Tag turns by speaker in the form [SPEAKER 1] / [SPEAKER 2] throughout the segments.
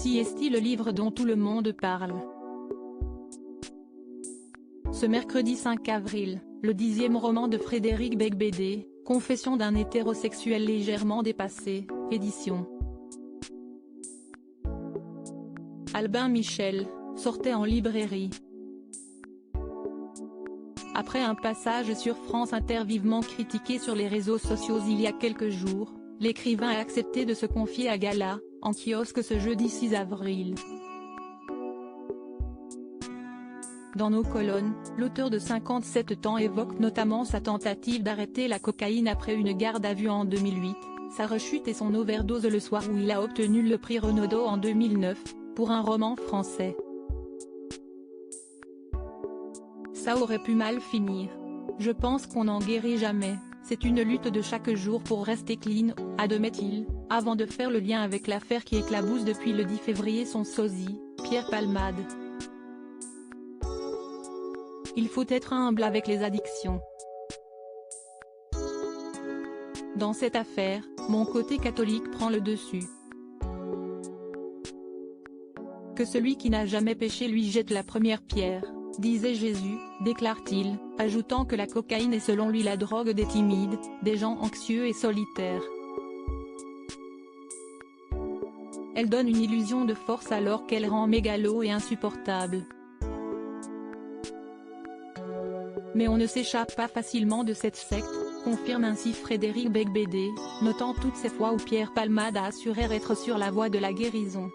[SPEAKER 1] Voici est le livre dont tout le monde parle. Ce mercredi 5 avril, le 10e roman de Frédéric Beigbeder, Confession d'un hétérosexuel légèrement dépassé, édition Albin Michel, sortait en librairie. Après un passage sur France Inter vivement critiqué sur les réseaux sociaux il y a quelques jours, l'écrivain a accepté de se confier à Gala, en kiosque ce jeudi 6 avril. Dans nos colonnes, l'auteur de 57 ans évoque notamment sa tentative d'arrêter la cocaïne après une garde à vue en 2008, sa rechute et son overdose le soir où il a obtenu le prix Renaudot en 2009, pour un roman français. Ça aurait pu mal finir. Je pense qu'on n'en guérit jamais, c'est une lutte de chaque jour pour rester clean, admet-il, avant de faire le lien avec l'affaire qui éclabousse depuis le 10 février son sosie, Pierre Palmade. Il faut être humble avec les addictions. Dans cette affaire, mon côté catholique prend le dessus. Que celui qui n'a jamais péché lui jette la première pierre, disait Jésus, déclare-t-il, ajoutant que la cocaïne est selon lui la drogue des timides, des gens anxieux et solitaires. Elle donne une illusion de force alors qu'elle rend mégalo et insupportable. Mais on ne s'échappe pas facilement de cette secte, confirme ainsi Frédéric Beigbeder, notant toutes ces fois où Pierre Palmade a assuré être sur la voie de la guérison.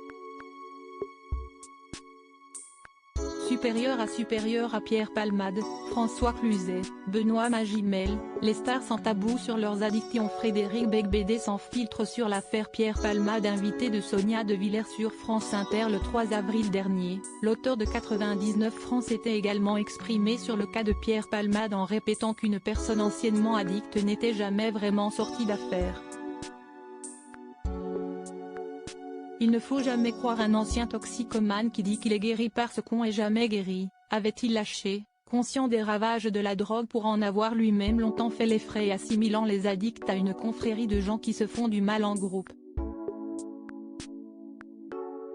[SPEAKER 1] Supérieur à Pierre Palmade, François Cluzet, Benoît Magimel, les stars sans tabou sur leurs addictions. Frédéric Beigbeder sans filtre sur l'affaire Pierre Palmade. Invité de Sonia De Villers sur France Inter le 3 avril dernier, l'auteur de 99 francs s'était également exprimé sur le cas de Pierre Palmade en répétant qu'une personne anciennement addicte n'était jamais vraiment sortie d'affaire. Il ne faut jamais croire un ancien toxicomane qui dit qu'il est guéri parce qu'on est jamais guéri, avait-il lâché, conscient des ravages de la drogue pour en avoir lui-même longtemps fait les frais et assimilant les addicts à une confrérie de gens qui se font du mal en groupe.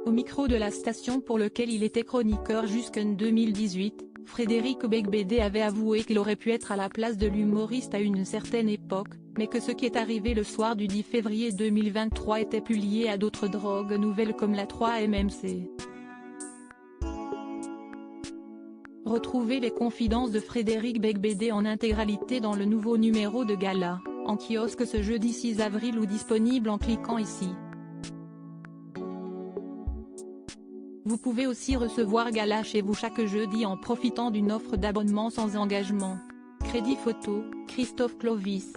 [SPEAKER 1] Au micro de la station pour lequel il était chroniqueur jusqu'en 2018, Frédéric Beigbeder avait avoué qu'il aurait pu être à la place de l'humoriste à une certaine époque, mais que ce qui est arrivé le soir du 10 février 2023 était plus lié à d'autres drogues nouvelles comme la 3-MMC. Retrouvez les confidences de Frédéric Beigbeder en intégralité dans le nouveau numéro de Gala, en kiosque ce jeudi 6 avril ou disponible en cliquant ici. Vous pouvez aussi recevoir Gala chez vous chaque jeudi en profitant d'une offre d'abonnement sans engagement. Crédit photo, Christophe Clovis.